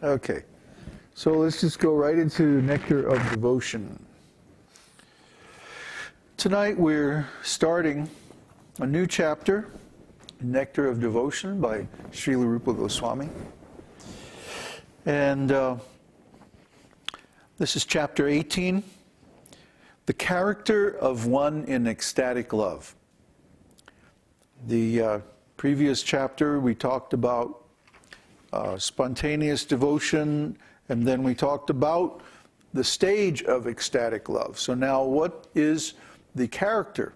Okay, so let's just go right into Nectar of Devotion. Tonight we're starting a new chapter, Nectar of Devotion by Srila Rupa Goswami. And this is chapter 18, The Character of One in Ecstatic Love. The previous chapter we talked about spontaneous devotion, and then we talked about the stage of ecstatic love. So now what is the character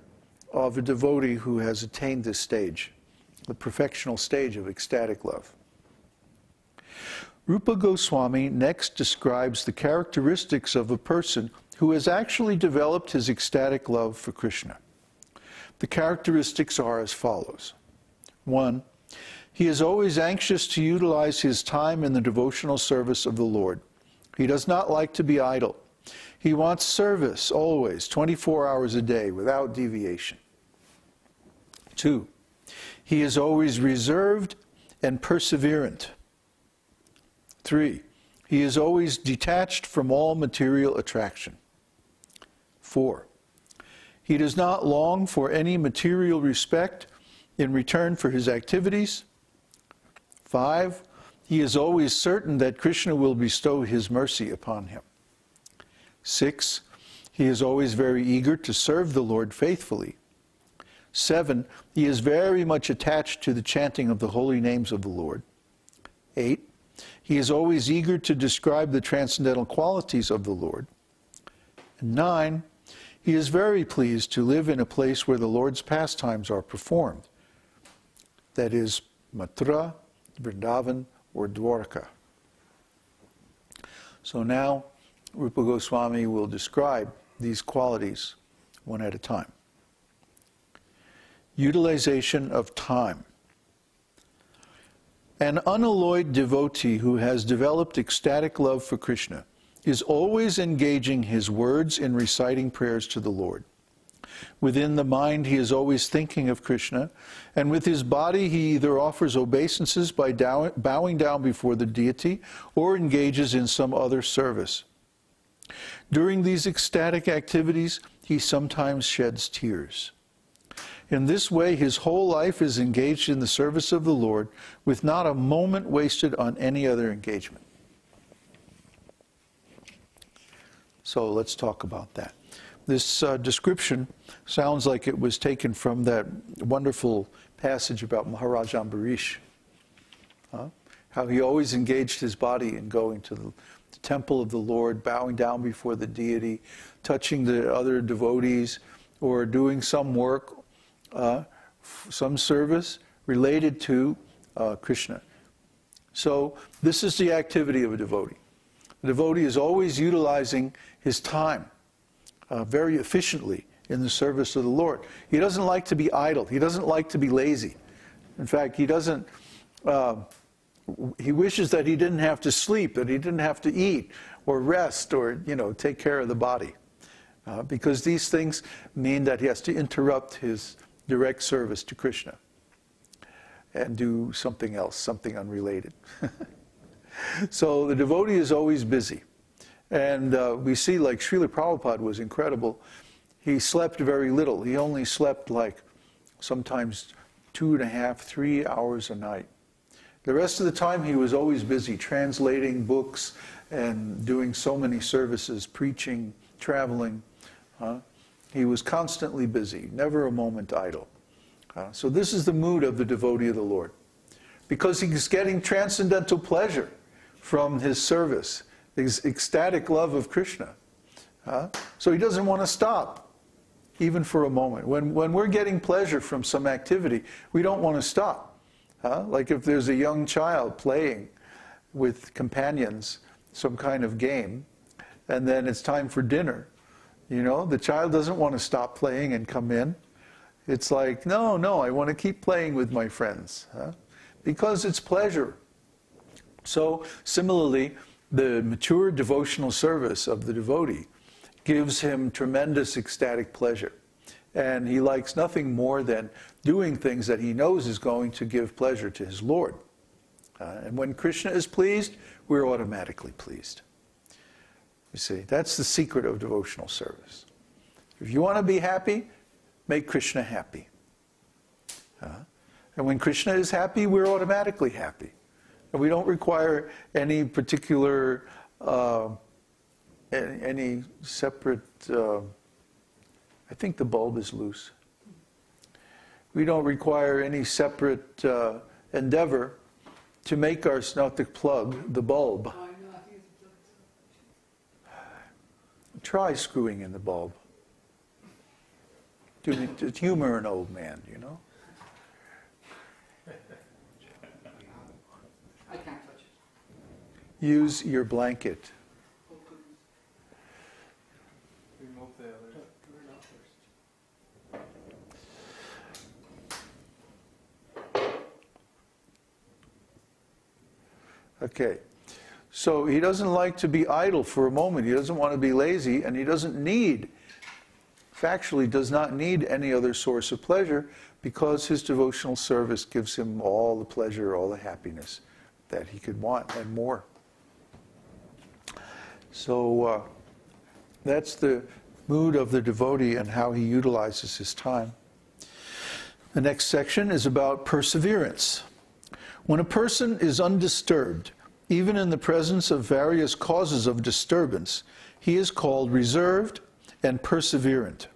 of a devotee who has attained this stage, the perfectional stage of ecstatic love? Rupa Goswami next describes the characteristics of a person who has actually developed his ecstatic love for Krishna. The characteristics are as follows. 1. He is always anxious to utilize his time in the devotional service of the Lord. He does not like to be idle. He wants service always, 24 hours a day, without deviation. 2. He is always reserved and perseverant. 3. He is always detached from all material attraction. 4. He does not long for any material respect in return for his activities. 5. He is always certain that Krishna will bestow his mercy upon him. 6. He is always very eager to serve the Lord faithfully. 7. He is very much attached to the chanting of the holy names of the Lord. 8. He is always eager to describe the transcendental qualities of the Lord. And 9. He is very pleased to live in a place where the Lord's pastimes are performed. That is, Mathura, Vrindavan, or Dwarka. So now, Rupa Goswami will describe these qualities one at a time. Utilization of time. An unalloyed devotee who has developed ecstatic love for Krishna is always engaging his words in reciting prayers to the Lord. Within the mind, he is always thinking of Krishna, and with his body, he either offers obeisances by bowing down before the deity or engages in some other service. During these ecstatic activities, he sometimes sheds tears. In this way, his whole life is engaged in the service of the Lord, with not a moment wasted on any other engagement. So let's talk about that. This description sounds like it was taken from that wonderful passage about Maharaj Ambarish. How he always engaged his body in going to the temple of the Lord, bowing down before the deity, touching the other devotees, or doing some work, some service related to Krishna. So this is the activity of a devotee. The devotee is always utilizing his time very efficiently in the service of the Lord. He doesn't like to be idle. He doesn't like to be lazy. In fact, he doesn't. He wishes that he didn't have to sleep, that he didn't have to eat or rest or take care of the body, because these things mean that he has to interrupt his direct service to Krishna and do something else, something unrelated. So the devotee is always busy. And we see, like, Srila Prabhupada was incredible. He slept very little. He only slept like sometimes 2.5, 3 hours a night. The rest of the time he was always busy translating books and doing so many services, preaching, traveling. He was constantly busy, never a moment idle. So this is the mood of the devotee of the Lord, because he's getting transcendental pleasure from his service, his ecstatic love of Krishna. So he doesn't want to stop, even for a moment. When we're getting pleasure from some activity, we don't want to stop. Like if there's a young child playing with companions, some kind of game, and then it's time for dinner. The child doesn't want to stop playing and come in. It's like, no, I want to keep playing with my friends, because it's pleasure. So similarly, the mature devotional service of the devotee gives him tremendous ecstatic pleasure. And he likes nothing more than doing things that he knows is going to give pleasure to his Lord. And when Krishna is pleased, we're automatically pleased. You see, that's the secret of devotional service. If you want to be happy, make Krishna happy. And when Krishna is happy, we're automatically happy. And we don't require any particular, any separate, I think the bulb is loose. We don't require any separate endeavor to make our, not to plug the bulb. Try screwing in the bulb. To humor an old man, you know. I can't touch it. Use your blanket. Remove the other. Okay. So he doesn't like to be idle for a moment. He doesn't want to be lazy, and he doesn't need, factually does not need any other source of pleasure, because his devotional service gives him all the pleasure, all the happiness that he could want and more. So that's the mood of the devotee and how he utilizes his time. The next section is about perseverance. When a person is undisturbed, even in the presence of various causes of disturbance, he is called reserved and perseverant.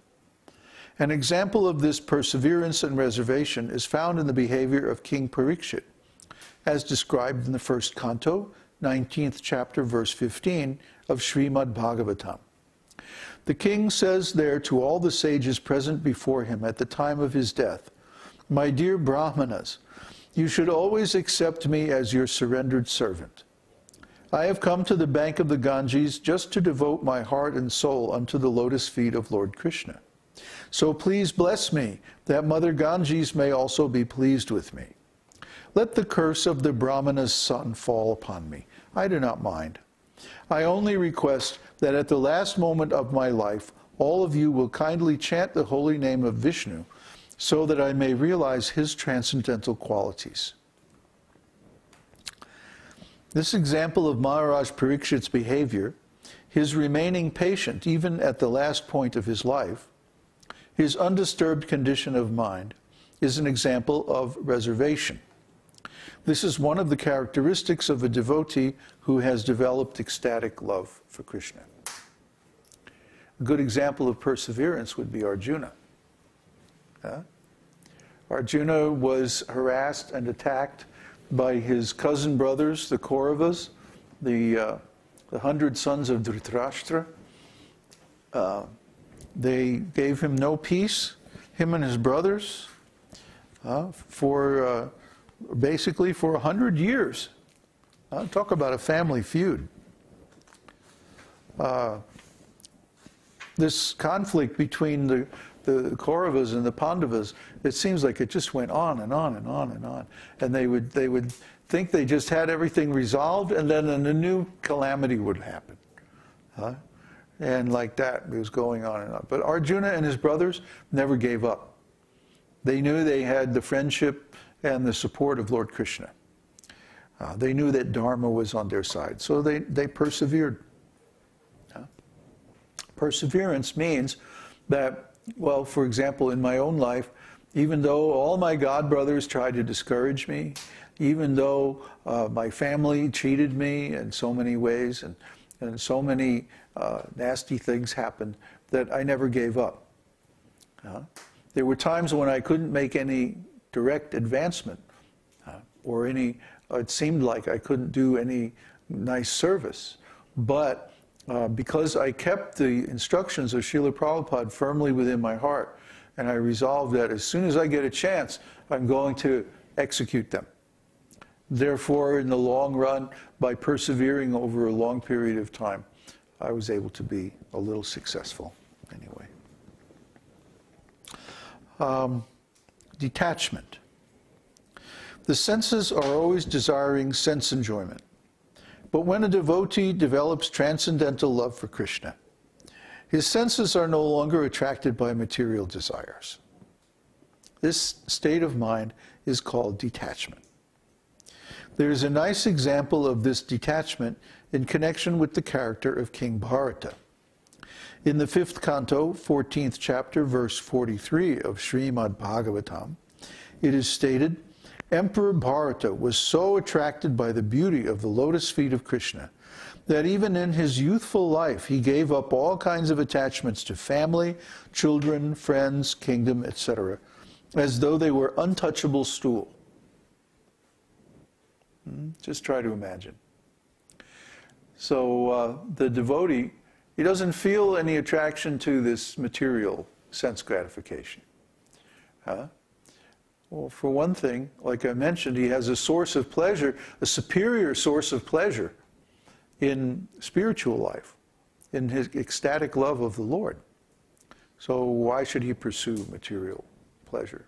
An example of this perseverance and reservation is found in the behavior of King Parikshit, as described in the first canto, 19th chapter, verse 15 of Śrīmad-Bhāgavatam. The king says there to all the sages present before him at the time of his death, "My dear Brahmanas, you should always accept me as your surrendered servant. I have come to the bank of the Ganges just to devote my heart and soul unto the lotus feet of Lord Krishna. So please bless me, that Mother Ganges may also be pleased with me. Let the curse of the Brahmana's son fall upon me. I do not mind. I only request that at the last moment of my life, all of you will kindly chant the holy name of Vishnu, so that I may realize his transcendental qualities." This example of Maharaj Parikshit's behavior, his remaining patient even at the last point of his life, his undisturbed condition of mind, is an example of reservation. This is one of the characteristics of a devotee who has developed ecstatic love for Krishna. A good example of perseverance would be Arjuna. Arjuna was harassed and attacked by his cousin brothers, the Kauravas, the 100 sons of Dhritarashtra. They gave him no peace, him and his brothers, for basically for 100 years. Talk about a family feud. This conflict between the Kauravas and the Pandavas, it seems like it just went on and on and on and on. And they would think they just had everything resolved, and then a new calamity would happen. And like that, it was going on and on. But Arjuna and his brothers never gave up. They knew they had the friendship and the support of Lord Krishna. They knew that Dharma was on their side, so they persevered. Perseverance means that, well, for example, in my own life, even though all my god brothers tried to discourage me, even though my family cheated me in so many ways, and so many nasty things happened, that I never gave up. There were times when I couldn't make any direct advancement, or it seemed like I couldn't do any nice service. But because I kept the instructions of Srila Prabhupada firmly within my heart, and I resolved that as soon as I get a chance, I'm going to execute them. Therefore, in the long run, by persevering over a long period of time, I was able to be a little successful anyway. Detachment. The senses are always desiring sense enjoyment. But when a devotee develops transcendental love for Krishna, his senses are no longer attracted by material desires. This state of mind is called detachment. There's a nice example of this detachment in connection with the character of King Bharata. In the 5th canto, 14th chapter, verse 43 of Śrīmad-Bhāgavatam, it is stated, Emperor Bharata was so attracted by the beauty of the lotus feet of Krishna that even in his youthful life he gave up all kinds of attachments to family, children, friends, kingdom, etc., as though they were untouchable stool. Just try to imagine. So the devotee, he doesn't feel any attraction to this material sense gratification. Well, for one thing, like I mentioned, he has a source of pleasure, a superior source of pleasure in spiritual life, in his ecstatic love of the Lord. So why should he pursue material pleasure,